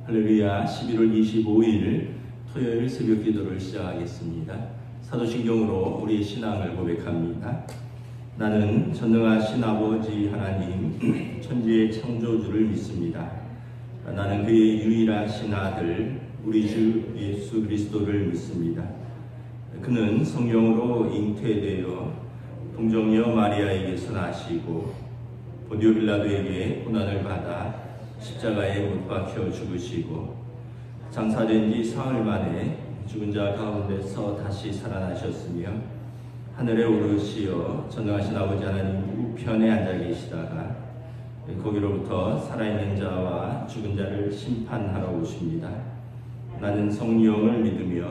할렐루야. 11월 25일 토요일 새벽 기도를 시작하겠습니다. 사도신경으로 우리의 신앙을 고백합니다. 나는 전능하신 아버지 하나님 천지의 창조주를 믿습니다. 나는 그의 유일하신 아들 우리 주 예수 그리스도를 믿습니다. 그는 성령으로 잉태되어 동정녀 마리아에게서 나시고 본디오 빌라도에게 고난을 받아 십자가에 못 박혀 죽으시고 장사된 지 사흘 만에 죽은 자 가운데서 다시 살아나셨으며 하늘에 오르시어 전능하신 아버지 하나님 우편에 앉아 계시다가 거기로부터 살아있는 자와 죽은 자를 심판하러 오십니다. 나는 성령을 믿으며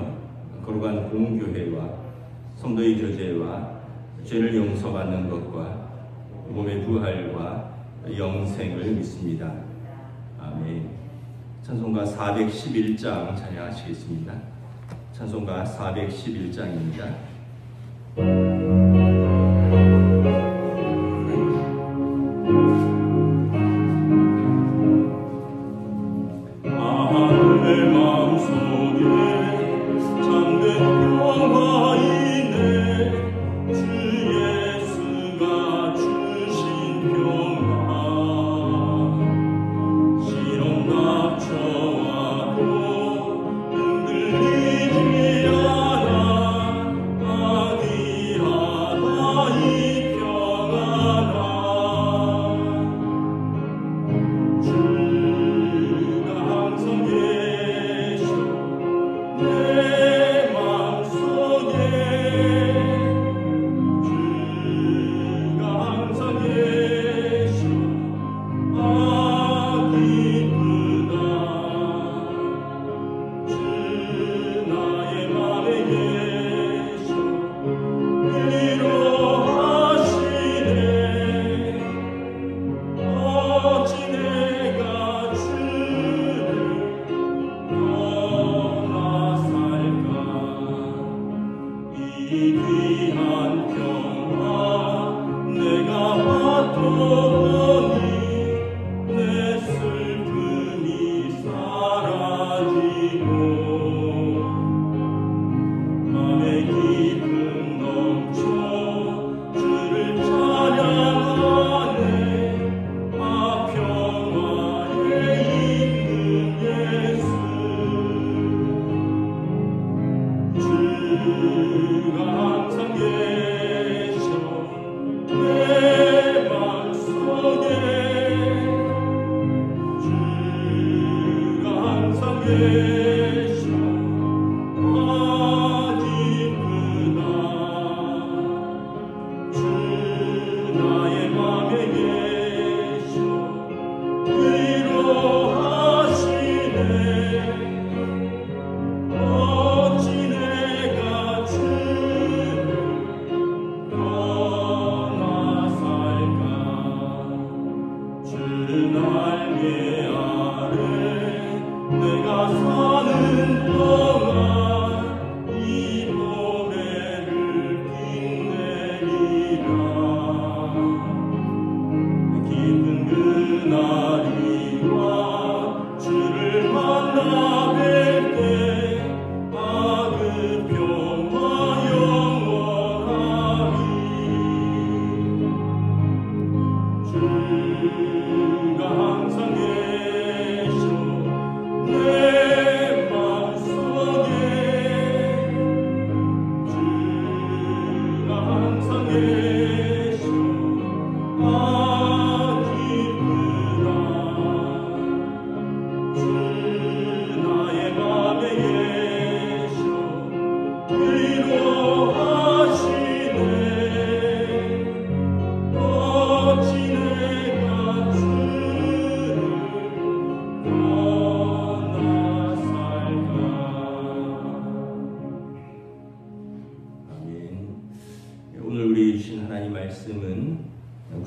거룩한 공교회와 성도의 교제와 죄를 용서받는 것과 몸의 부활과 영생을 믿습니다. 아멘. 찬송가 411장 찬양하시겠습니다. 찬송가 411장입니다.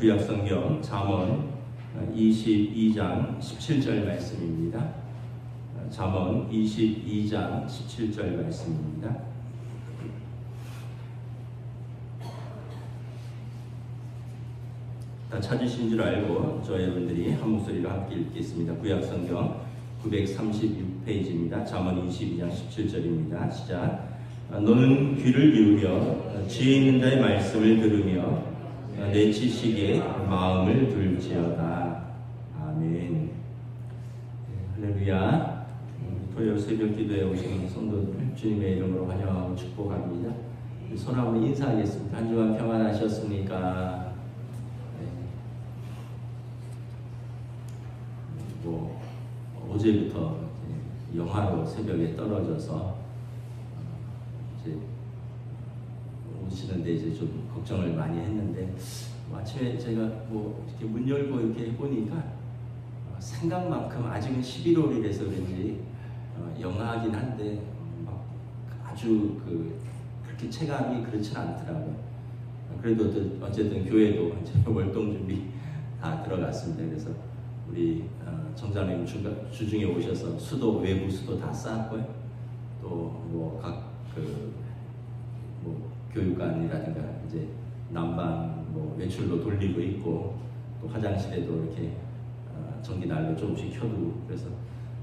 구약성경 잠언 22장 17절 말씀입니다. 잠언 22장 17절 말씀입니다. 다 찾으신 줄 알고 저희 여러분들이 한 목소리로 함께 읽겠습니다. 구약성경 936페이지입니다. 잠언 22장 17절입니다. 시작. 너는 귀를 기울여 지혜 있는 자의 말씀을 들으며 내 지식에 마음을 둘지어다. 아멘. 할렐루야. 토요일 새벽 기도에 오신 성도들 주님의 이름으로 환영하고 축복합니다. 손 한번 인사하겠습니다. 한 주간 평안하셨습니까? 어제부터 영하로 새벽에 떨어져서 이제 오시는데 이제 좀 걱정을 많이 했는데 아침에 제가 이렇게 문 열고 이렇게 해보니까 생각만큼 아직은 11월이라서 그런지 영하긴 한데 아주 그렇게 체감이 그렇진 않더라고요. 그래도 어쨌든 교회도 이제 월동 준비 다 들어갔습니다. 그래서 우리 정장님 주중에 오셔서 수도 외부 수도 다 쌓았고요. 또 각 교육관이라든가 이제 난방 외출로 돌리고 있고 또 화장실에도 이렇게 전기 난로 조금씩 켜두고 그래서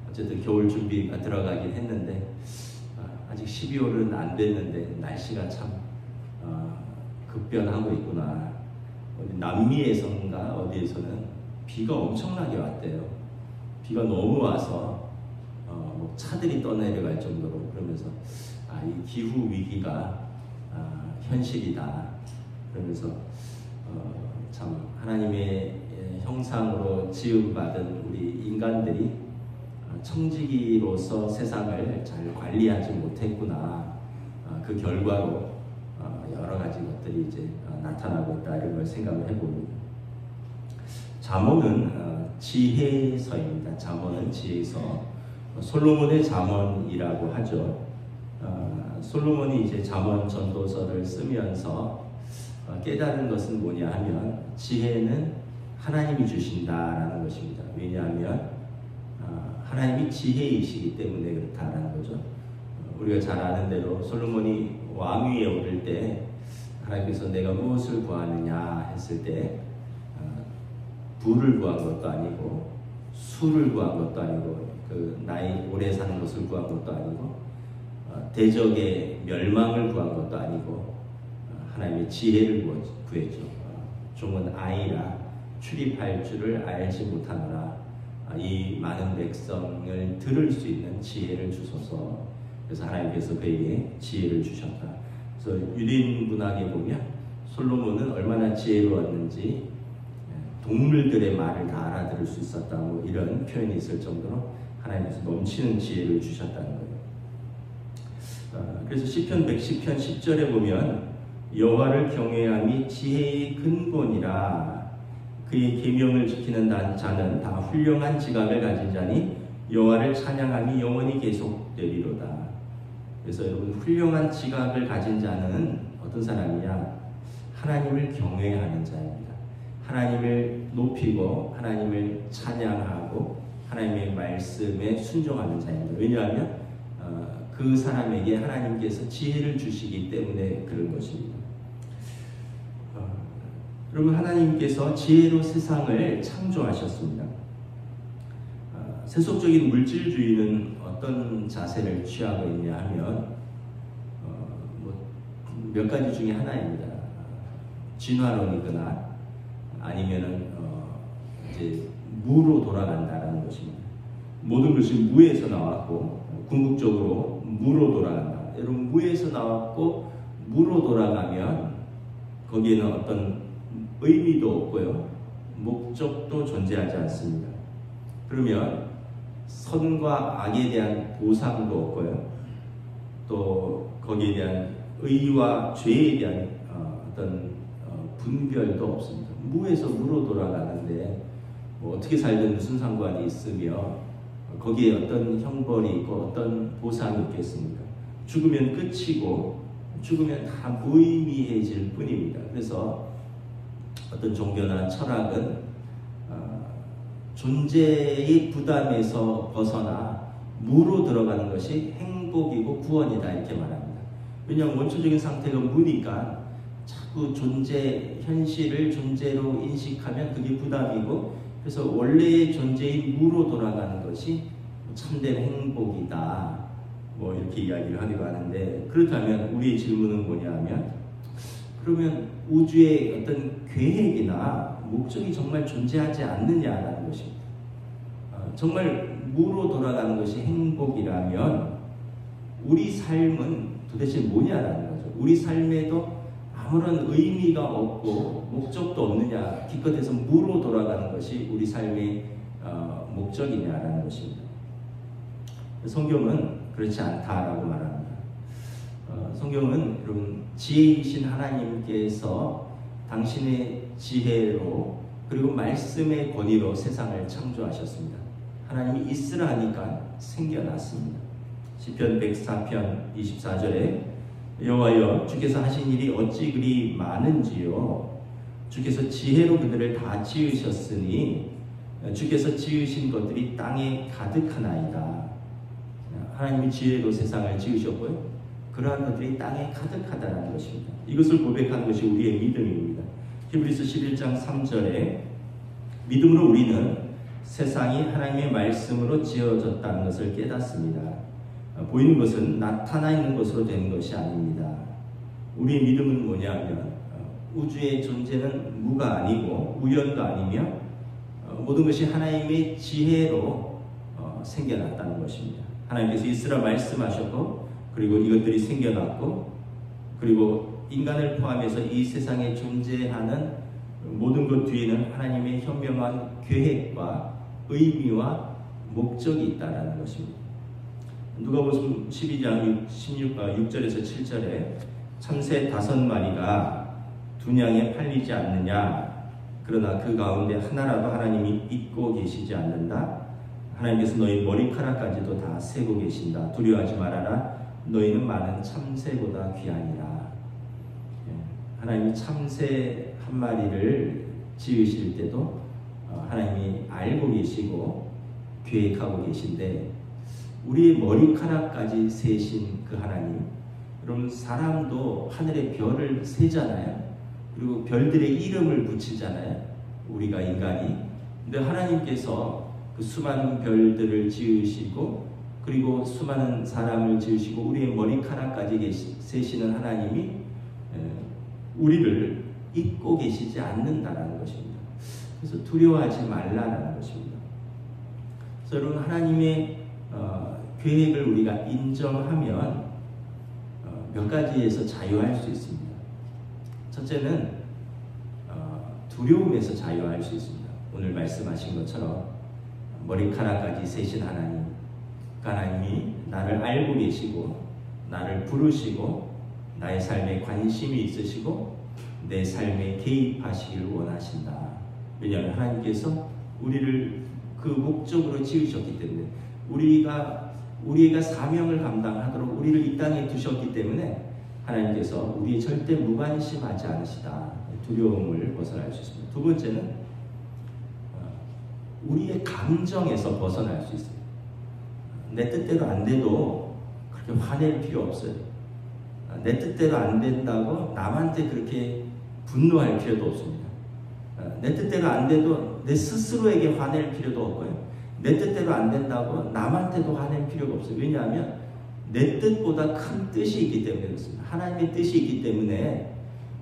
어쨌든 겨울 준비가 들어가긴 했는데 아직 12월은 안 됐는데 날씨가 참 급변하고 있구나. 남미에선가 어디에서는 비가 엄청나게 왔대요. 비가 너무 와서 차들이 떠내려갈 정도로. 그러면서 이 기후 위기가 현실이다. 그러면서 참 하나님의 형상으로 지음받은 우리 인간들이 청지기로서 세상을 잘 관리하지 못했구나. 그 결과로 여러 가지 것들이 이제 나타나고 있다. 이런 걸 생각을 해봅니다. 잠언은 지혜서입니다. 잠언은 지혜서. 솔로몬의 잠언이라고 하죠. 솔로몬이 이제 잠언 전도서를 쓰면서 깨달은 것은 뭐냐 하면 지혜는 하나님이 주신다라는 것입니다. 왜냐하면 하나님이 지혜이시기 때문에 그렇다라는 거죠. 우리가 잘 아는 대로 솔로몬이 왕위에 오를 때 하나님께서 내가 무엇을 구하느냐 했을 때 부를 구한 것도 아니고 수를 구한 것도 아니고 나이 오래 사는 것을 구한 것도 아니고 대적의 멸망을 구한 것도 아니고 하나님의 지혜를 구했죠. 종은 아이라 출입할 줄을 알지 못하노라. 이 많은 백성을 들을 수 있는 지혜를 주소서. 그래서 하나님께서 그에게 지혜를 주셨다. 그래서 유대인 문학에 보면 솔로몬은 얼마나 지혜로웠는지 동물들의 말을 다 알아들을 수 있었다. 이런 표현이 있을 정도로 하나님께서 넘치는 지혜를 주셨다는 거예요. 그래서 시편 110편 10절에 보면 여호와를 경외함이 지혜의 근본이라. 그의 계명을 지키는 자는 다 훌륭한 지각을 가진 자니 여호와를 찬양함이 영원히 계속되리로다. 그래서 여러분 훌륭한 지각을 가진 자는 어떤 사람이냐? 하나님을 경외하는 자입니다. 하나님을 높이고 하나님을 찬양하고 하나님의 말씀에 순종하는 자입니다. 왜냐하면 그 사람에게 하나님께서 지혜를 주시기 때문에 그런 것입니다. 여러분 하나님께서 지혜로 세상을 창조하셨습니다. 세속적인 물질주의는 어떤 자세를 취하고 있냐 하면 몇 가지 중에 하나입니다. 진화론이거나 아니면은 이제 무로 돌아간다라는 것입니다. 모든 것이 무에서 나왔고 궁극적으로 무로 돌아간다. 여러분 무에서 나왔고 무로 돌아가면 거기에는 어떤 의미도 없고요. 목적도 존재하지 않습니다. 그러면 선과 악에 대한 보상도 없고요. 또 거기에 대한 의와 죄에 대한 어떤 분별도 없습니다. 무에서 무로 돌아가는데 어떻게 살든 무슨 상관이 있으며 거기에 어떤 형벌이 있고 어떤 보상이 있겠습니까? 죽으면 끝이고 죽으면 다 무의미해질 뿐입니다. 그래서 어떤 종교나 철학은 존재의 부담에서 벗어나 무로 들어가는 것이 행복이고 구원이다 이렇게 말합니다. 왜냐하면 원초적인 상태가 무니까 자꾸 존재, 현실을 존재로 인식하면 그게 부담이고 그래서 원래의 존재인 무로 돌아가는 것이 참된 행복이다. 뭐 이렇게 이야기를 하기도 하는데, 그렇다면 우리의 질문은 뭐냐면, 그러면 우주의 어떤 계획이나 목적이 정말 존재하지 않느냐라는 것입니다. 정말 무로 돌아가는 것이 행복이라면 우리 삶은 도대체 뭐냐라는 거죠. 우리 삶에도 아무런 의미가 없고 목적도 없느냐, 기껏해서 무로 돌아가는 것이 우리 삶의 목적이냐라는 것입니다. 성경은 그렇지 않다라고 말합니다. 성경은 여러분, 지혜이신 하나님께서 당신의 지혜로 그리고 말씀의 권위로 세상을 창조하셨습니다. 하나님이 있으라 하니까 생겨났습니다. 시편 104편 24절에 여호와여, 주께서 하신 일이 어찌 그리 많은지요. 주께서 지혜로 그들을 다 지으셨으니 주께서 지으신 것들이 땅에 가득하나이다. 하나님이 지혜로 세상을 지으셨고요, 그러한 것들이 땅에 가득하다는 것입니다. 이것을 고백하는 것이 우리의 믿음입니다. 히브리서 11장 3절에 믿음으로 우리는 세상이 하나님의 말씀으로 지어졌다는 것을 깨닫습니다. 보이는 것은 나타나 있는 것으로 되는 것이 아닙니다. 우리의 믿음은 뭐냐면 우주의 존재는 무가 아니고 우연도 아니며 모든 것이 하나님의 지혜로 생겨났다는 것입니다. 하나님께서 있으라 말씀하셨고, 그리고 이것들이 생겨났고, 그리고 인간을 포함해서 이 세상에 존재하는 모든 것 뒤에는 하나님의 현명한 계획과 의미와 목적이 있다는 것입니다. 누가복음 12장 6절에서 7절에 참새 5마리가 2냥에 팔리지 않느냐, 그러나 그 가운데 하나라도 하나님이 잊고 계시지 않는다. 하나님께서 너희 머리카락까지도 다 세고 계신다. 두려워하지 말아라. 너희는 많은 참새보다 귀하니라. 하나님이 참새 한 마리를 지으실 때도 하나님이 알고 계시고 계획하고 계신데, 우리의 머리카락까지 세신 그 하나님, 여러분, 사람도 하늘의 별을 세잖아요. 그리고 별들의 이름을 붙이잖아요, 우리가 인간이. 근데 하나님께서 그 수많은 별들을 지으시고, 그리고 수많은 사람을 지으시고, 우리의 머리카락까지 세시는 하나님이 우리를 잊고 계시지 않는다라는 것입니다. 그래서 두려워하지 말라라는 것입니다. 그래서 여러분, 하나님의 계획을 우리가 인정하면 몇 가지에서 자유할 수 있습니다. 첫째는 두려움에서 자유할 수 있습니다. 오늘 말씀하신 것처럼 머리카락까지 세신 하나님, 하나님이 나를 알고 계시고 나를 부르시고 나의 삶에 관심이 있으시고 내 삶에 개입하시기를 원하신다. 왜냐하면 하나님께서 우리를 그 목적으로 지으셨기 때문에, 우리가 사명을 감당하도록 우리를 이 땅에 두셨기 때문에 하나님께서 우리의 절대 무관심하지 않으시다. 두려움을 벗어날 수 있습니다. 두 번째는 우리의 감정에서 벗어날 수 있어요. 내 뜻대로 안 돼도 그렇게 화낼 필요 없어요. 내 뜻대로 안 된다고 남한테 그렇게 분노할 필요도 없습니다. 내 뜻대로 안 돼도 내 스스로에게 화낼 필요도 없고요. 내 뜻대로 안 된다고 남한테도 화낼 필요가 없어요. 왜냐하면 내 뜻보다 큰 뜻이 있기 때문에 그렇습니다. 하나님의 뜻이 있기 때문에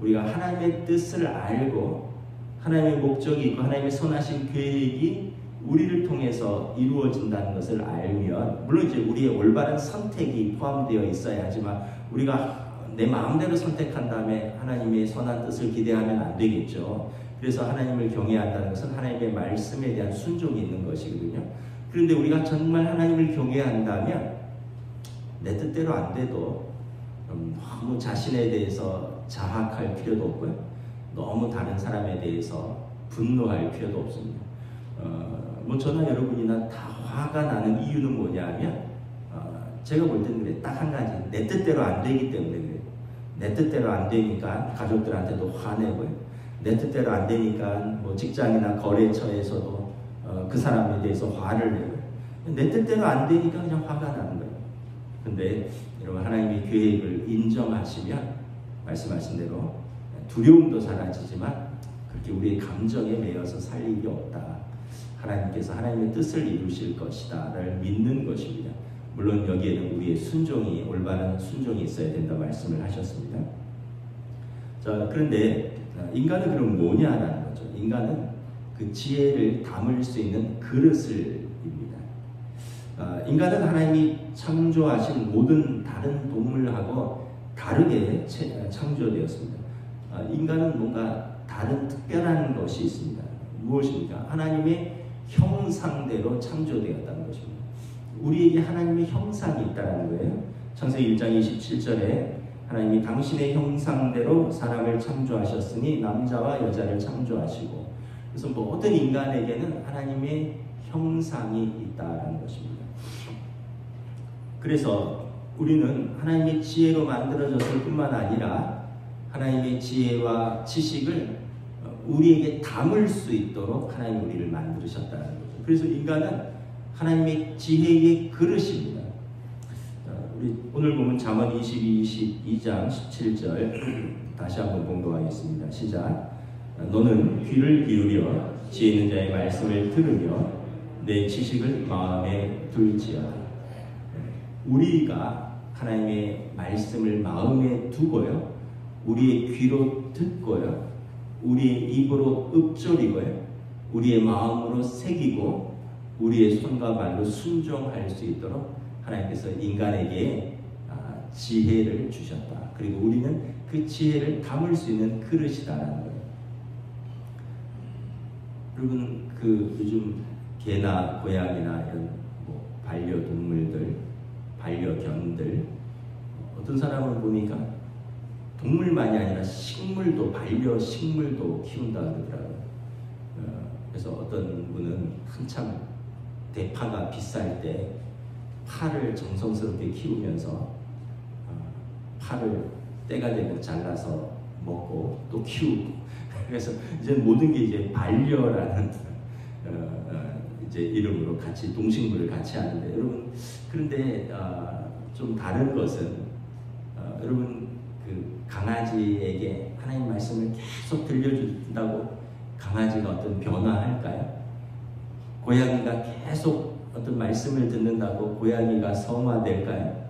우리가 하나님의 뜻을 알고 하나님의 목적이 있고 하나님의 선하신 계획이 우리를 통해서 이루어진다는 것을 알면, 물론 이제 우리의 올바른 선택이 포함되어 있어야 하지만 우리가 내 마음대로 선택한 다음에 하나님의 선한 뜻을 기대하면 안 되겠죠. 그래서 하나님을 경외한다는 것은 하나님의 말씀에 대한 순종이 있는 것이거든요. 그런데 우리가 정말 하나님을 경외한다면 내 뜻대로 안 돼도 너무 자신에 대해서 자학할 필요도 없고요. 너무 다른 사람에 대해서 분노할 필요도 없습니다. 뭐 저나 여러분이나 다 화가 나는 이유는 뭐냐면 제가 볼 때는 그래. 딱 한 가지. 내 뜻대로 안 되기 때문에 그래요. 내 뜻대로 안 되니까 가족들한테도 화내고요. 내 뜻대로 안 되니까 뭐 직장이나 거래처에서도 그 사람에 대해서 화를 내고요. 내 뜻대로 안 되니까 그냥 화가 나는 거예요. 근데 여러분, 하나님의 계획을 인정하시면 말씀하신 대로 두려움도 사라지지만 그렇게 우리의 감정에 매여서 살 일이 없다. 하나님께서 하나님의 뜻을 이루실 것이다를 믿는 것입니다. 물론 여기에는 우리의 순종이, 올바른 순종이 있어야 된다 말씀을 하셨습니다. 자, 그런데 인간은 그럼 뭐냐라는 거죠. 인간은 그 지혜를 담을 수 있는 그릇을 입니다. 인간은 하나님이 창조하신 모든 다른 동물하고 다르게 창조되었습니다. 인간은 뭔가 다른 특별한 것이 있습니다. 무엇입니까? 하나님의 형상대로 창조되었다는 것입니다. 우리에게 하나님의 형상이 있다는 거예요. 창세기 1장 27절에 하나님이 당신의 형상대로 사람을 창조하셨으니 남자와 여자를 창조하시고, 그래서 모든 인간에게는 하나님의 형상이 있다는 것입니다. 그래서 우리는 하나님의 지혜로 만들어졌을 뿐만 아니라 하나님의 지혜와 지식을 우리에게 담을 수 있도록 하나님 우리를 만드셨다는 거죠. 그래서 인간은 하나님의 지혜의 그릇입니다. 우리 오늘 보면 잠언 22장 17절 다시 한번 봉독하겠습니다. 시작. 너는 귀를 기울여 지혜 있는 자의 말씀을 들으며 내 지식을 마음에 둘지어다. 우리가 하나님의 말씀을 마음에 두고요, 우리의 귀로 듣고요, 우리의 입으로 읊조리고요, 우리의 마음으로 새기고 우리의 손과 발로 순종할 수 있도록 하나님께서 인간에게 지혜를 주셨다. 그리고 우리는 그 지혜를 담을 수 있는 그릇이라는 거예요. 여러분, 그 요즘 개나 고양이나 이런 반려동물들, 반려견들, 어떤 사람을 보니까 동물만이 아니라 식물도, 반려식물도 키운다 그러더라고요. 그래서 어떤 분은 한참 대파가 비쌀 때 파를 정성스럽게 키우면서 파를 때가 되면 잘라서 먹고 또 키우고, 그래서 이제 모든 게 이제 반려라는 이제 이름으로 같이 동식물을 같이 하는데, 여러분, 그런데 좀 다른 것은 여러분, 그 강아지에게 하나님 말씀을 계속 들려준다고 강아지가 어떤 변화할까요? 고양이가 계속 어떤 말씀을 듣는다고 고양이가 성화될까요?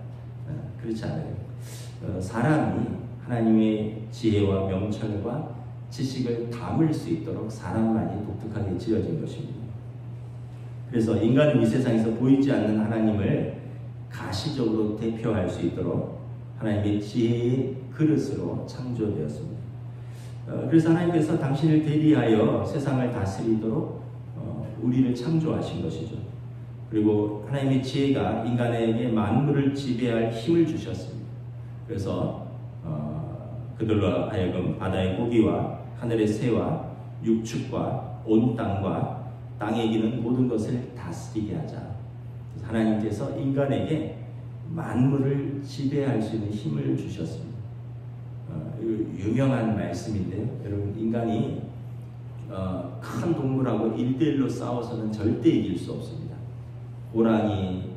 그렇지 않아요. 사람이 하나님의 지혜와 명철과 지식을 담을 수 있도록 사람만이 독특하게 지어진 것입니다. 그래서 인간은 이 세상에서 보이지 않는 하나님을 가시적으로 대표할 수 있도록 하나님의 지혜의 그릇으로 창조되었습니다. 그래서 하나님께서 당신을 대리하여 세상을 다스리도록 우리를 창조하신 것이죠. 그리고 하나님의 지혜가 인간에게 만물을 지배할 힘을 주셨습니다. 그래서 그들로 하여금 바다의 고기와 하늘의 새와 육축과 온 땅과 땅에 기는 모든 것을 다스리게 하자. 하나님께서 인간에게 만물을 지배할 수 있는 힘을 주셨습니다. 유명한 말씀인데요. 여러분, 인간이 큰 동물하고 1대1로 싸워서는 절대 이길 수 없습니다. 호랑이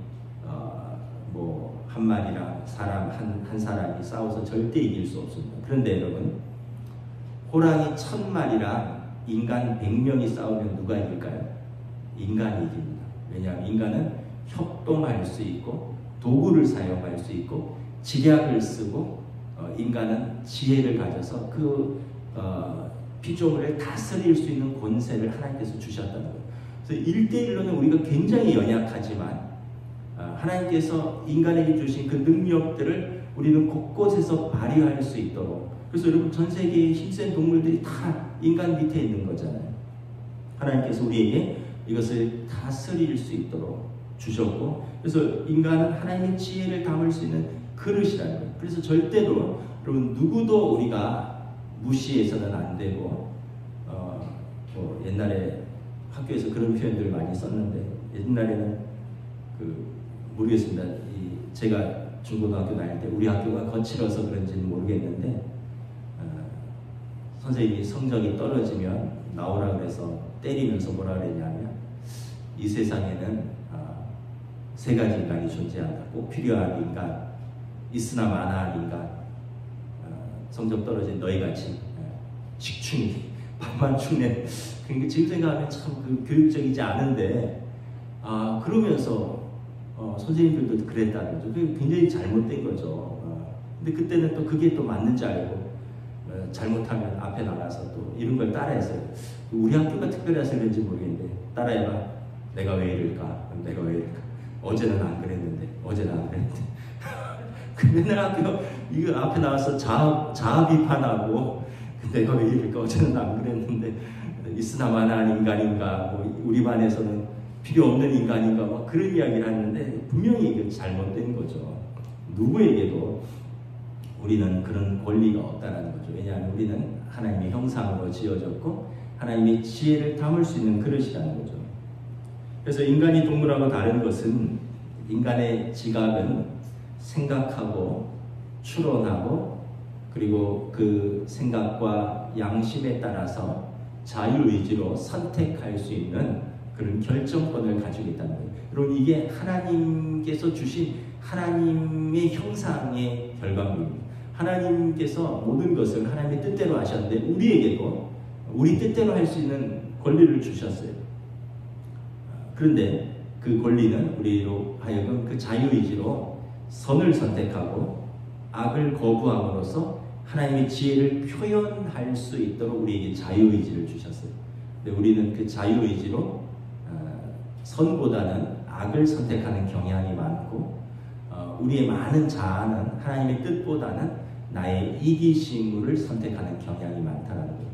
한 마리랑 사람 한 사람이 싸워서 절대 이길 수 없습니다. 그런데 여러분, 호랑이 1000마리랑 인간 100명이 싸우면 누가 이길까요? 인간이 이깁니다. 왜냐하면 인간은 협동할 수 있고 도구를 사용할 수 있고 지략을 쓰고 인간은 지혜를 가져서 그 피조물을 다스릴 수 있는 권세를 하나님께서 주셨다는 거예요. 그래서 1대1로는 우리가 굉장히 연약하지만 하나님께서 인간에게 주신 그 능력들을 우리는 곳곳에서 발휘할 수 있도록, 그래서 여러분, 전 세계의 힘센 동물들이 다 인간 밑에 있는 거잖아요. 하나님께서 우리에게 이것을 다스릴 수 있도록 주셨고, 그래서 인간은 하나님의 지혜를 담을 수 있는 그릇이라는 거예요. 그래서 절대로 여러분, 누구도 우리가 무시해서는 안 되고, 옛날에 학교에서 그런 표현들을 많이 썼는데, 옛날에는 모르겠습니다. 제가 중고등학교 다닐 때 우리 학교가 거칠어서 그런지는 모르겠는데, 선생님이 성적이 떨어지면 나오라 그래서 때리면서 뭐라 그랬냐면, 이 세상에는 세 가지 인간이 존재한다. 꼭 필요한 인간, 있으나 마나할 인간, 성적 떨어진 너희같이 식충이, 밥만 죽네. 그러니까 지금 생각하면 참 그 교육적이지 않은데, 그러면서 선생님들도 그랬다는 거죠. 그게 굉장히 잘못된 거죠. 근데 그때는 또 그게 또 맞는지 알고, 잘못하면 앞에 나가서 또 이런 걸 따라했어요. 우리 학교가 특별해서 그런지 모르겠는데, 따라해봐. 내가 왜 이럴까? 내가 왜 이럴까? 어제는 안 그랬는데, 어제는 안 그랬는데. 그 맨날 학교 이거 앞에 나와서 자아 비판하고, 내가 왜 이럴까? 어제는 안 그랬는데, 있으나마나 인간인가? 뭐 우리 반에서는 필요 없는 인간인가? 막 그런 이야기를 하는데 분명히 이게 잘못된 거죠. 누구에게도 우리는 그런 권리가 없다는 거죠. 왜냐하면 우리는 하나님의 형상으로 지어졌고 하나님의 지혜를 담을 수 있는 그릇이라는 거죠. 그래서 인간이 동물하고 다른 것은 인간의 지각은 생각하고 추론하고 그리고 그 생각과 양심에 따라서 자유의지로 선택할 수 있는 그런 결정권을 가지고 있다는 거예요. 여러분 이게 하나님께서 주신 하나님의 형상의 결과물입니다. 하나님께서 모든 것을 하나님의 뜻대로 하셨는데 우리에게도 우리 뜻대로 할 수 있는 권리를 주셨어요. 그런데 그 권리는 우리로 하여금 그 자유의지로 선을 선택하고 악을 거부함으로써 하나님의 지혜를 표현할 수 있도록 우리에게 자유의지를 주셨어요. 근데 우리는 그 자유의지로 선보다는 악을 선택하는 경향이 많고 우리의 많은 자아는 하나님의 뜻보다는 나의 이기심을 선택하는 경향이 많다는 거예요.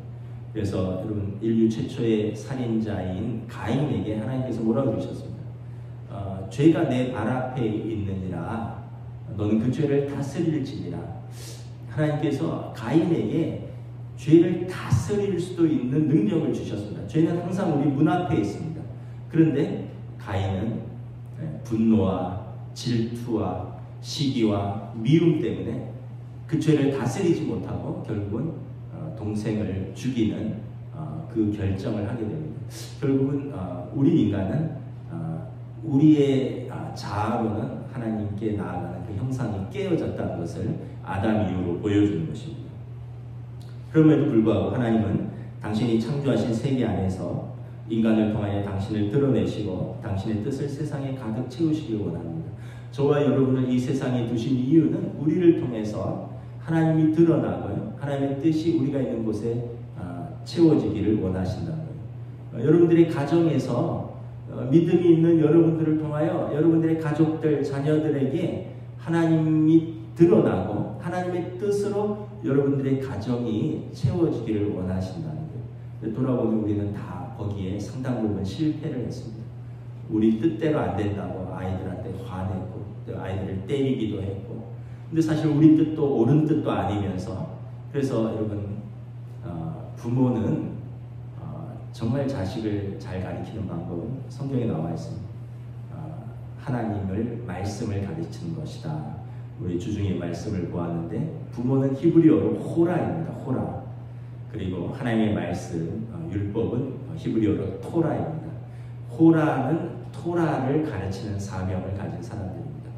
그래서 여러분 인류 최초의 살인자인 가인에게 하나님께서 뭐라고 그러셨습니까? 죄가 내 발 앞에 있느니라 너는 그 죄를 다스릴지니라. 하나님께서 가인에게 죄를 다스릴 수도 있는 능력을 주셨습니다. 죄는 항상 우리 문 앞에 있습니다. 그런데 가인은 분노와 질투와 시기와 미움 때문에 그 죄를 다스리지 못하고 결국은 동생을 죽이는 그 결정을 하게 됩니다. 결국은 우리 인간은 우리의 자아로는 하나님께 나아가는 그 형상이 깨어졌다는 것을 아담 이후로 보여주는 것입니다. 그럼에도 불구하고 하나님은 당신이 창조하신 세계 안에서 인간을 통하여 당신을 드러내시고 당신의 뜻을 세상에 가득 채우시길 원합니다. 저와 여러분을 이 세상에 두신 이유는 우리를 통해서 하나님이 드러나고요. 하나님의 뜻이 우리가 있는 곳에 채워지기를 원하신다는 거예요. 여러분들의 가정에서 믿음이 있는 여러분들을 통하여 여러분들의 가족들, 자녀들에게 하나님이 드러나고 하나님의 뜻으로 여러분들의 가정이 채워지기를 원하신다는 거예요. 돌아보면 우리는 다 거기에 상당 부분 실패를 했습니다. 우리 뜻대로 안 된다고 아이들한테 화냈고 또 아이들을 때리기도 했고 근데 사실 우리 뜻도 옳은 뜻도 아니면서 그래서 여러분 부모는 정말 자식을 잘 가르치는 방법은 성경에 나와 있습니다. 하나님을 말씀을 가르치는 것이다. 우리 주중에 말씀을 보았는데 부모는 히브리어로 호라입니다. 호라. 그리고 하나님의 말씀 율법은 히브리어로 토라입니다. 호라는 토라를 가르치는 사명을 가진 사람들입니다.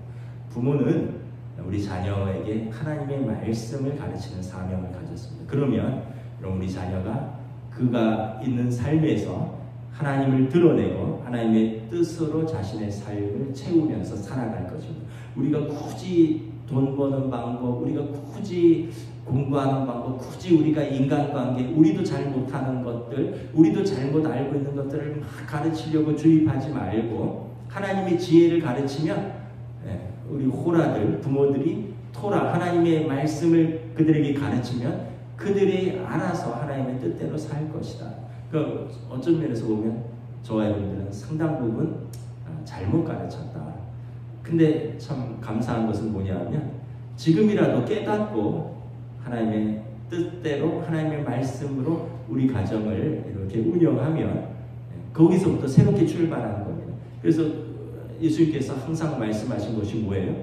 부모는 우리 자녀에게 하나님의 말씀을 가르치는 사명을 가졌습니다. 그러면 우리 자녀가 그가 있는 삶에서 하나님을 드러내고 하나님의 뜻으로 자신의 삶을 채우면서 살아갈 것입니다. 우리가 굳이 돈 버는 방법, 우리가 굳이 공부하는 방법, 굳이 우리가 인간관계, 우리도 잘 못하는 것들, 우리도 잘못 알고 있는 것들을 막 가르치려고 주입하지 말고 하나님의 지혜를 가르치면 우리 호라들, 부모들이 토라, 하나님의 말씀을 그들에게 가르치면 그들이 알아서 하나님의 뜻대로 살 것이다. 그러니까 어떤 면에서 보면 저와 여러분들은 상당 부분 잘못 가르쳤다. 근데 참 감사한 것은 뭐냐면 지금이라도 깨닫고 하나님의 뜻대로 하나님의 말씀으로 우리 가정을 이렇게 운영하면 거기서부터 새롭게 출발하는 겁니다. 그래서 예수님께서 항상 말씀하신 것이 뭐예요?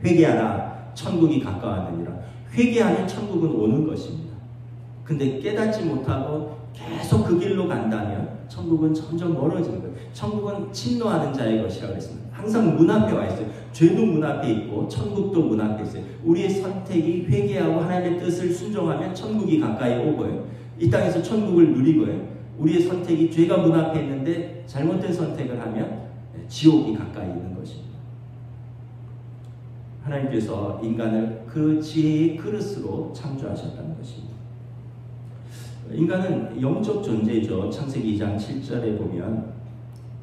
회개하라 천국이 가까웠느니라. 회개하면 천국은 오는 것입니다. 근데 깨닫지 못하고 계속 그 길로 간다면 천국은 점점 멀어지는 거예요. 천국은 침노하는 자의 것이라고 했습니다. 항상 문 앞에 와 있어요. 죄도 문 앞에 있고 천국도 문 앞에 있어요. 우리의 선택이 회개하고 하나님의 뜻을 순종하면 천국이 가까이 오고요. 이 땅에서 천국을 누리고요. 우리의 선택이 죄가 문 앞에 있는데 잘못된 선택을 하면 지옥이 가까이 있는 것입니다. 하나님께서 인간을 그 지혜의 그릇으로 창조하셨다는 것입니다. 인간은 영적 존재죠. 창세기 2장 7절에 보면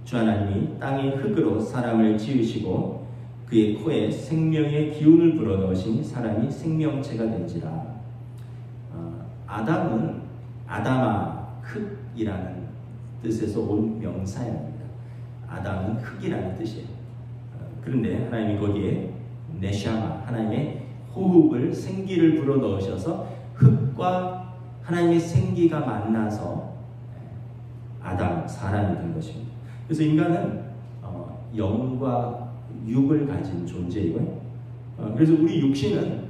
주 하나님이 땅의 흙으로 사람을 지으시고 그의 코에 생명의 기운을 불어넣으시니 사람이 생명체가 된지라. 아담은 아담아 흙이라는 뜻에서 온 명사입니다. 아담은 흙이라는 뜻이에요. 그런데 하나님이 거기에 네샤마, 하나님의 호흡을, 생기를 불어넣으셔서 흙과 하나님의 생기가 만나서 아담, 사람이 된 것입니다. 그래서 인간은 영과 육을 가진 존재이고요. 그래서 우리 육신은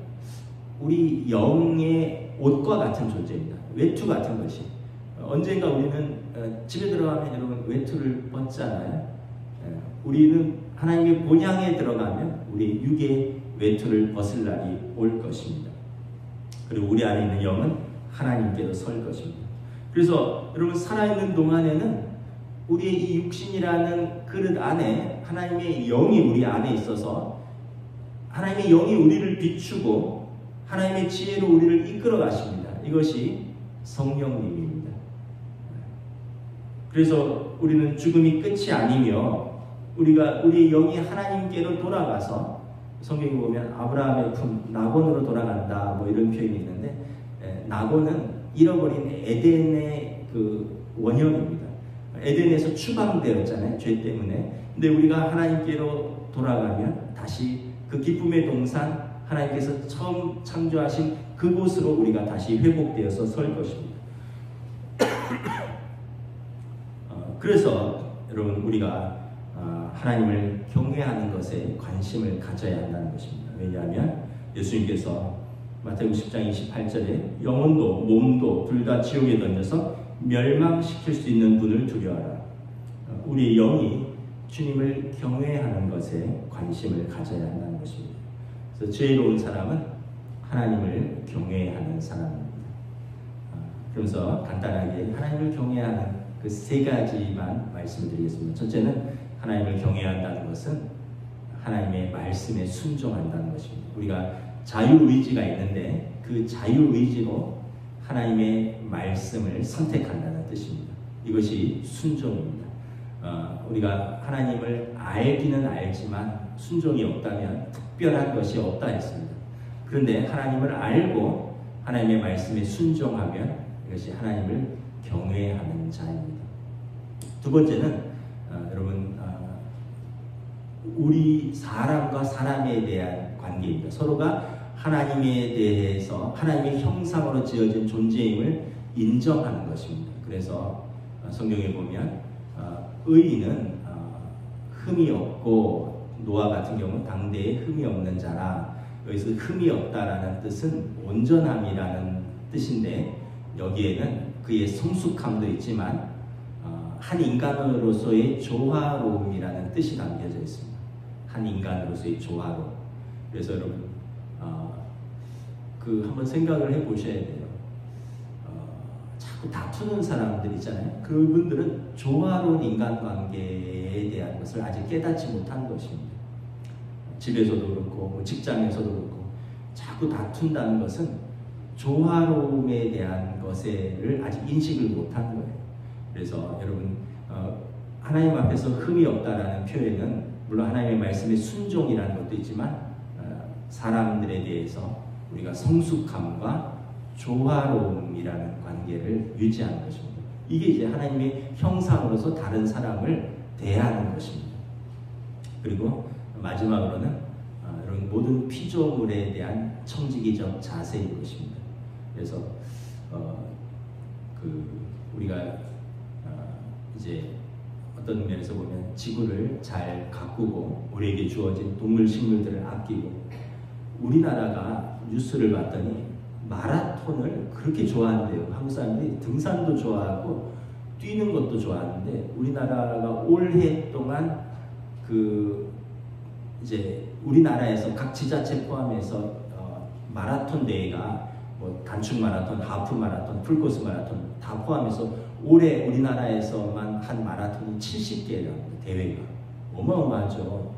우리 영의 옷과 같은 존재입니다. 외투 같은 것이. 언젠가 우리는 집에 들어가면 여러분 외투를 벗잖아요. 우리는 하나님의 본향에 들어가면 우리 육의 외투를 벗을 날이 올 것입니다. 그리고 우리 안에 있는 영은 하나님께로 설 것입니다. 그래서 여러분 살아있는 동안에는 우리의 이 육신이라는 그릇 안에 하나님의 영이 우리 안에 있어서 하나님의 영이 우리를 비추고 하나님의 지혜로 우리를 이끌어 가십니다. 이것이 성령님입니다. 그래서 우리는 죽음이 끝이 아니며 우리의 영이 하나님께로 돌아가서 성경에 보면 아브라함의 품 나곤으로 돌아간다 뭐 이런 표현이 있는데 나곤은 잃어버린 에덴의 그 원형입니다. 에덴에서 추방되었잖아요. 죄 때문에. 근데 우리가 하나님께로 돌아가면 다시 그 기쁨의 동산 하나님께서 처음 창조하신 그곳으로 우리가 다시 회복되어서 설 것입니다. 그래서 여러분 우리가 하나님을 경외하는 것에 관심을 가져야 한다는 것입니다. 왜냐하면 예수님께서 마태복음 10장 28절에 영혼도 몸도 둘 다 지옥에 던져서 멸망시킬 수 있는 분을 두려워하라. 우리의 영이 주님을 경외하는 것에 관심을 가져야 한다는 것입니다. 그래서 지혜로운 사람은 하나님을 경외하는 사람입니다. 그러면서 간단하게 하나님을 경외하는 그 세 가지만 말씀드리겠습니다. 첫째는 하나님을 경외한다는 것은 하나님의 말씀에 순종한다는 것입니다. 우리가 자유의지가 있는데 그 자유의지로 하나님의 말씀을 선택한다는 뜻입니다. 이것이 순종입니다. 우리가 하나님을 알기는 알지만 순종이 없다면 특별한 것이 없다 했습니다. 그런데 하나님을 알고 하나님의 말씀에 순종하면 이것이 하나님을 경외하는 자입니다. 두 번째는 여러분 우리 사람과 사람에 대한 관계입니다. 서로가 하나님에 대해서 하나님의 형상으로 지어진 존재임을 인정하는 것입니다. 그래서 성경에 보면 의인은 흠이 없고 노아 같은 경우 당대에 흠이 없는 자라. 여기서 흠이 없다라는 뜻은 온전함이라는 뜻인데 여기에는 그의 성숙함도 있지만 한 인간으로서의 조화로움이라는 뜻이 담겨져 있습니다. 한 인간으로서의 조화로움. 그래서 여러분 한번 생각을 해보셔야 돼요. 자꾸 다투는 사람들 있잖아요. 그분들은 조화로운 인간관계에 대한 것을 아직 깨닫지 못한 것입니다. 집에서도 그렇고 직장에서도 그렇고 자꾸 다툰다는 것은 조화로움에 대한 것을 아직 인식을 못한 거예요. 그래서 여러분 하나님 앞에서 흠이 없다라는 표현은 물론 하나님의 말씀에 순종이라는 것도 있지만 사람들에 대해서 우리가 성숙함과 조화로움이라는 관계를 유지하는 것입니다. 이게 이제 하나님의 형상으로서 다른 사람을 대하는 것입니다. 그리고 마지막으로는 여러분 모든 피조물에 대한 청지기적 자세인 것입니다. 그래서 우리가 이제 어떤 면에서 보면 지구를 잘 가꾸고 우리에게 주어진 동물 식물들을 아끼고 우리나라가 뉴스를 봤더니 마라톤을 그렇게 좋아한대요. 한국 사람들이 등산도 좋아하고 뛰는 것도 좋아하는데 우리나라가 올해 동안 이제 우리나라에서 각 지자체 포함해서 마라톤 대회가 뭐 단축 마라톤, 하프 마라톤, 풀코스 마라톤 다 포함해서 올해 우리나라에서만 한 마라톤이 70개라고 대회가 어마어마하죠.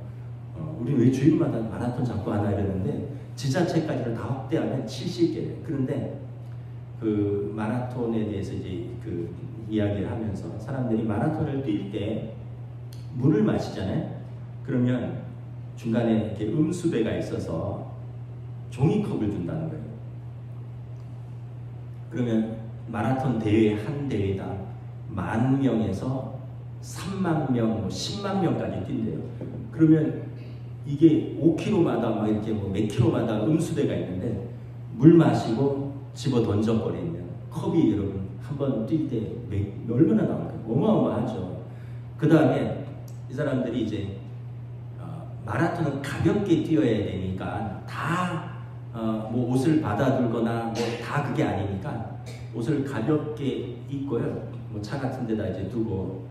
우리는 왜 주일마다 마라톤 자꾸 하나 이러는데 지자체까지를 다 확대하면 70개. 그런데 그 마라톤에 대해서 이제 그 이야기를 하면서 사람들이 마라톤을 뛸 때 물을 마시잖아요. 그러면 중간에 이렇게 음수배가 있어서 종이컵을 준다는 거예요. 그러면 마라톤 대회 한 대회당 10,000명에서 30,000명, 뭐 10만 명까지 뛴대요. 그러면 이게 5km마다 막 이렇게 뭐 몇 킬로마다 음수대가 있는데 물 마시고 집어 던져버리면 컵이 여러분 한번 뛸 때 얼마나 나올까요? 어마어마하죠. 그 다음에 이 사람들이 이제 마라톤은 가볍게 뛰어야 되니까 다 뭐 옷을 받아들거나 뭐 다 그게 아니니까 옷을 가볍게 입고요. 뭐 차 같은 데다 이제 두고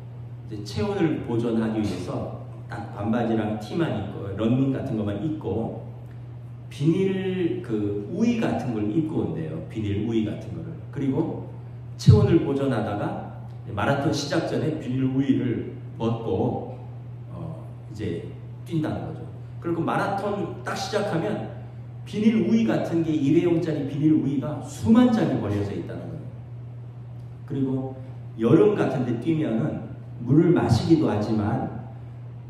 이제 체온을 보존하기 위해서 딱 반바지랑 티만 입고 런닝 같은 것만 입고 비닐 그 우의 같은 걸 입고 온대요. 비닐 우의 같은 거를. 그리고 체온을 보존하다가 마라톤 시작 전에 비닐 우의를 벗고 이제 뛴다는 거죠. 그리고 마라톤 딱 시작하면 비닐 우의 같은 게 일회용짜리 비닐 우의가 수만 장이 버려져 있다는 거예요. 그리고 여름 같은 데 뛰면은 물을 마시기도 하지만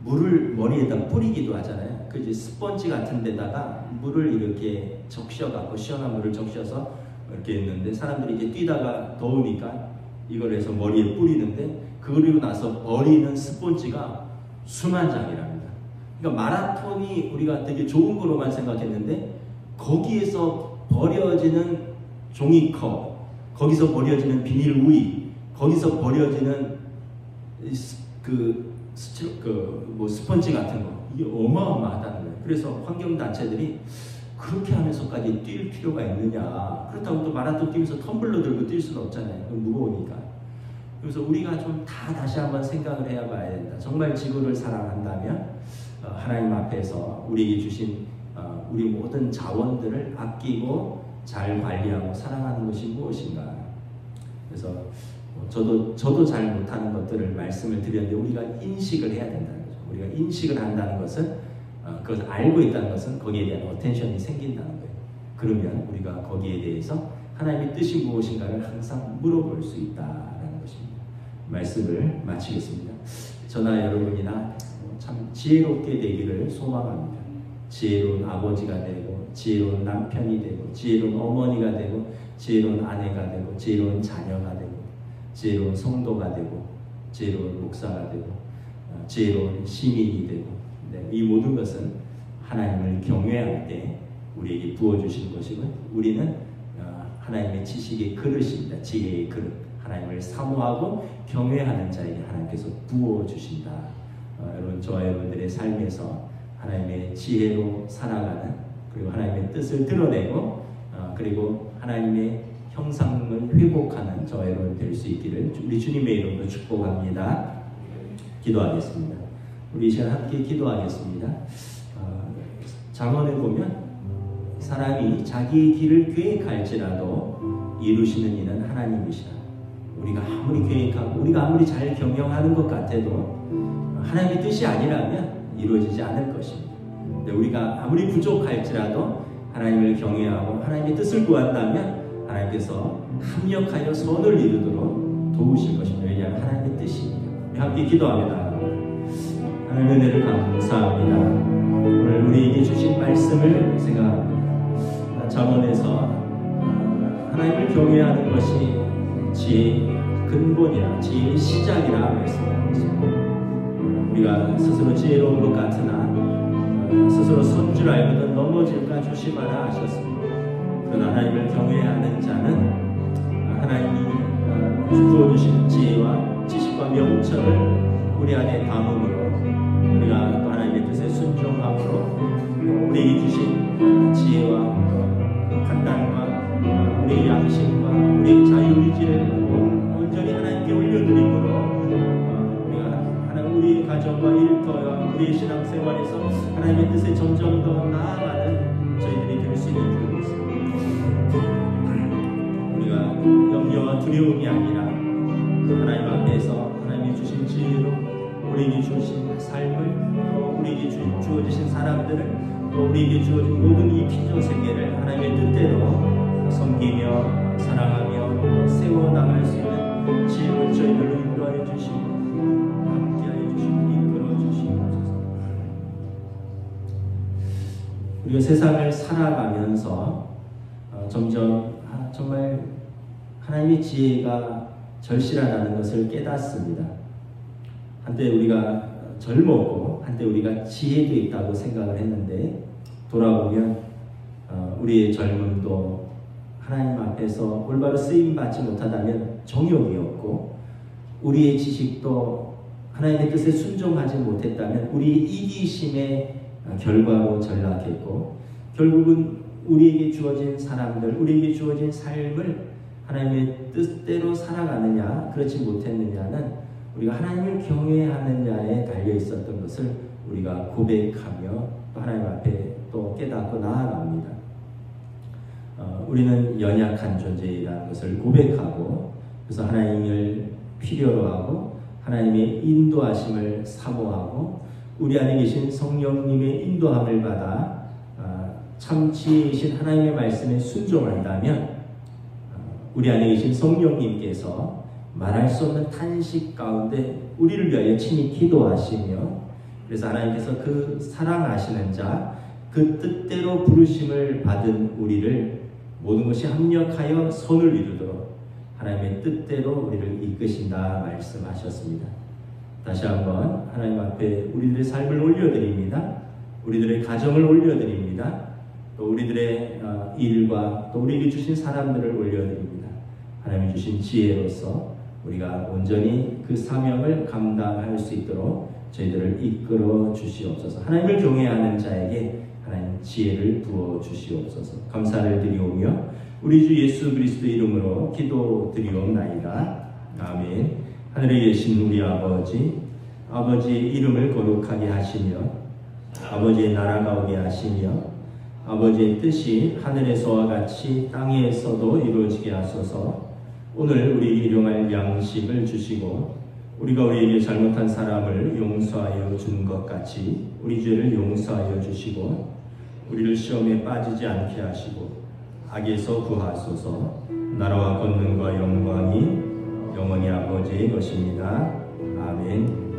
물을 머리에다 뿌리기도 하잖아요. 그 이제 스펀지 같은 데다가 물을 이렇게 적셔갖고 시원한 물을 적셔서 이렇게 했는데 사람들이 이제 뛰다가 더우니까 이걸 해서 머리에 뿌리는데 그리고 나서 버리는 스펀지가 수만 장이랍니다. 그러니까 마라톤이 우리가 되게 좋은 거로만 생각했는데 거기에서 버려지는 종이컵, 거기서 버려지는 비닐 우의, 거기서 버려지는 뭐 스펀지 같은 거 이게 어마어마하다는 거예요. 그래서 환경단체들이 그렇게 하면서까지 뛸 필요가 있느냐. 그렇다고 또 마라톤 뛰면서 텀블러 들고 뛸 수는 없잖아요. 무거우니까. 그래서 우리가 좀 다 다시 한번 생각을 해야 봐야 된다. 정말 지구를 사랑한다면 하나님 앞에서 우리에게 주신 우리 모든 자원들을 아끼고 잘 관리하고 사랑하는 것이 무엇인가. 그래서 저도 잘 못하는 것들을 말씀을 드렸는데 우리가 인식을 해야 된다는 거죠. 우리가 인식을 한다는 것은 그것을 알고 있다는 것은 거기에 대한 어텐션이 생긴다는 거예요. 그러면 우리가 거기에 대해서 하나님의 뜻이 무엇인가를 항상 물어볼 수 있다는 것입니다. 말씀을 마치겠습니다. 저나 여러분이나 참 지혜롭게 되기를 소망합니다. 지혜로운 아버지가 되고 지혜로운 남편이 되고 지혜로운 어머니가 되고 지혜로운 아내가 되고 지혜로운 자녀가 되고 지혜로운 성도가 되고 지혜로운 목사가 되고 지혜로운 시민이 되고 이 모든 것은 하나님을 경외할 때 우리에게 부어주신 것이고 우리는 하나님의 지식의 그릇입니다. 지혜의 그릇. 하나님을 사모하고 경외하는 자에게 하나님께서 부어주신다. 여러분 저와 여러분들의 삶에서 하나님의 지혜로 살아가는 그리고 하나님의 뜻을 드러내고 그리고 하나님의 형상을 회복하는 저와 여러분 될 수 있기를 우리 주님의 이름으로 축복합니다. 기도하겠습니다. 우리 이 시간 함께 기도하겠습니다. 잠언에 보면 사람이 자기의 길을 계획할지라도 이루시는 이는 하나님이시라. 우리가 아무리 계획하고 우리가 아무리 잘 경영하는 것 같아도 하나님의 뜻이 아니라면 이루어지지 않을 것입니다. 근데 우리가 아무리 부족할지라도 하나님을 경외하고 하나님의 뜻을 구한다면 하나님께서 합력하여 선을 이루도록 도우실 것입니다. 왜냐하면 하나님의 뜻입니다. 함께 기도합니다. 하나님의 은혜를 감사합니다. 오늘 우리에게 주신 말씀을 생각합니다. 잠언에서 하나님을 경외하는 것이 지혜의 근본이라 지혜의 시작이라 말씀하셨습니다. 우리가 스스로 지혜로운 것 같으나 스스로 선 줄 알거든 넘어질까 조심하라 하셨습니다. 그러나 하나님을 경외하는 자는 하나님이 부어주신 지혜와 지식과 명철을 우리 안에 담음으로 우리가 또 하나님의 뜻에 순종함으로 우리에게 주신 지혜와 판단과 우리의 양심과 우리의 자유의지를 온전히 하나님께 올려드림으로 우리 가정과 일터와 우리의 신앙생활에서 하나님의 뜻에 점점 더 나아가는 저희들이 될 수 있는 줄 믿습니다. 염려와 두려움이 아니라 하나님 앞에서 하나님이 주신 지혜로 우리에게 주신 삶을, 또 우리에게 주어지신 사람들을, 또 우리에게 주어진 모든 이 피조 세계를 하나님의 뜻대로 섬기며 사랑하며 세워나갈 수 있는 지혜로 저희들로 인도하여 주시고 함께하여 주시고 이끌어 주시옵소서. 우리가 세상을 살아가면서 점점 정말 하나님의 지혜가 절실하다는 것을 깨닫습니다. 한때 우리가 젊었고 한때 우리가 지혜도 있다고 생각을 했는데, 돌아보면 우리의 젊음도 하나님 앞에서 올바로 쓰임받지 못하다면 정욕이었고, 우리의 지식도 하나님의 뜻에 순종하지 못했다면 우리의 이기심의 결과로 전락했고, 결국은 우리에게 주어진 사람들, 우리에게 주어진 삶을 하나님의 뜻대로 살아가느냐 그렇지 못했느냐는 우리가 하나님을 경외하느냐에 달려 있었던 것을 우리가 고백하며 또 하나님 앞에 또 깨닫고 나아갑니다. 우리는 연약한 존재이라는 것을 고백하고, 그래서 하나님을 필요로 하고 하나님의 인도하심을 사모하고 우리 안에 계신 성령님의 인도함을 받아 참 지혜이신 하나님의 말씀에 순종한다면 우리 안에 계신 성령님께서 말할 수 없는 탄식 가운데 우리를 위하여 친히 기도하시며, 그래서 하나님께서 그 사랑하시는 자, 그 뜻대로 부르심을 받은 우리를 모든 것이 합력하여 선을 이루도록 하나님의 뜻대로 우리를 이끄신다 말씀하셨습니다. 다시 한번 하나님 앞에 우리들의 삶을 올려드립니다. 우리들의 가정을 올려드립니다. 또 우리들의 일과 또 우리에게 주신 사람들을 올려드립니다. 하나님이 주신 지혜로서 우리가 온전히 그 사명을 감당할 수 있도록 저희들을 이끌어 주시옵소서. 하나님을 경외하는 자에게 하나님 지혜를 부어 주시옵소서. 감사를 드리오며 우리 주 예수 그리스도 이름으로 기도드리옵나이다. 아멘. 하늘에 계신 우리 아버지의 이름을 거룩하게 하시며 아버지의 나라가 오게 하시며 아버지의 뜻이 하늘에서와 같이 땅에서도 이루어지게 하소서. 오늘 우리 일용할 양식을 주시고 우리가 우리에게 잘못한 사람을 용서하여 준 것 같이 우리 죄를 용서하여 주시고 우리를 시험에 빠지지 않게 하시고 악에서 구하소서. 나라와 권능과 영광이 영원히 아버지의 것입니다. 아멘.